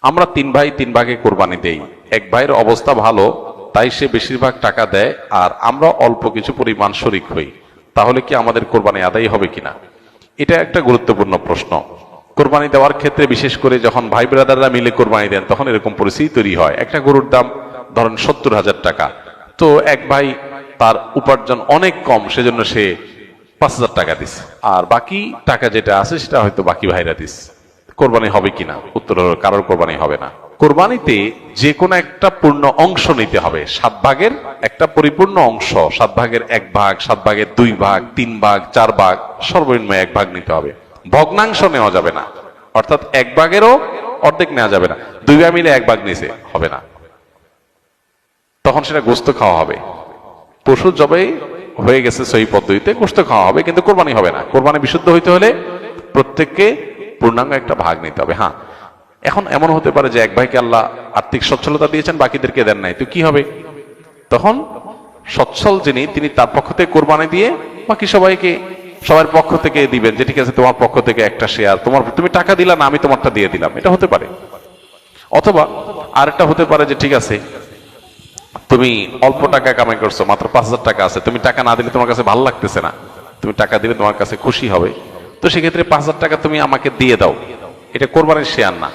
আমরা তিন ভাই তিন ভাগে কোরবানি দেই, এক ভাইয়ের অবস্থা ভালো তাই সে বেশিরভাগ টাকা দেয় আর আমরা অল্প কিছু পরিমাণ শরিক হই, তাহলে কি আমাদের কোরবানি আদায় হবে কিনা? এটা একটা গুরুত্বপূর্ণ প্রশ্ন। কোরবানি দেওয়ার ক্ষেত্রে বিশেষ করে যখন ভাই ব্রাদাররা মিলে কোরবানি দেন তখন এরকম পরিস্থিতি তৈরি হয়। একটা গরুর দাম ধরেন 70,000 টাকা, তো এক ভাই তার উপার্জন অনেক কম, সেজন্য সে 5,000 টাকা দিচ্ছে, আর বাকি টাকা যেটা আছে সেটা হয়তো বাকি ভাইরা দিচ্ছে। কোরবানি হবে কিনা? উত্তর হলো কারোর কোরবানি হবে না। কোরবানিতে যে কোনো একটা পূর্ণ অংশ নিতে হবে, 7 ভাগের একটা পরিপূর্ণ অংশ, 7 ভাগের 1 ভাগ, 7 ভাগের 2 ভাগ, 3 ভাগ, 4 ভাগ, সর্বনিম্ন 1 ভাগ নিতে হবে। ভগ্নাংশ নেওয়া যাবে না, অর্থাৎ 1 ভাগেরও অর্ধেক নেওয়া যাবে না। 2 ভাই মিলে 1 ভাগ নিছে, হবে না, তখন সেটা গোস্ত খাওয়া হবে। পশু জবাই হয়ে গেছে সহি পদ্ধতিতে, গোস্ত খাওয়া হবে, কিন্তু কোরবানি হবে না। কোরবানি বিশুদ্ধ হইতে হলে প্রত্যেককে পূর্ণাঙ্গ একটা ভাগ নিতে হবে। হ্যাঁ, এখন এমন হতে পারে যে এক ভাইকে আল্লাহ আর্থিক সচ্ছলতা দিয়েছেন, বাকিদেরকে দেন নাই, তো কি হবে? তখন সচ্ছল যিনি, তিনি তার পক্ষ থেকে কোরবানি দিয়ে বাকি সবাইকে সবার পক্ষ থেকে দিবেন, যে ঠিক আছে তোমার পক্ষ থেকে একটা শেয়ার, তুমি টাকা দিলা না, আমি তোমারটা দিয়ে দিলাম, এটা হতে পারে। অথবা আরেকটা হতে পারে যে ঠিক আছে তুমি অল্প টাকা কামাই করছো, মাত্র 5,000 টাকা আছে, তুমি টাকা না দিলে তোমার কাছে ভালো লাগতেছে না, তুমি টাকা দিলে তোমার কাছে খুশি হবে, তো সেক্ষেত্রে 5,000 টাকা তুমি আমাকে দিয়ে দাও, এটা কোরবানির শেয়ার না।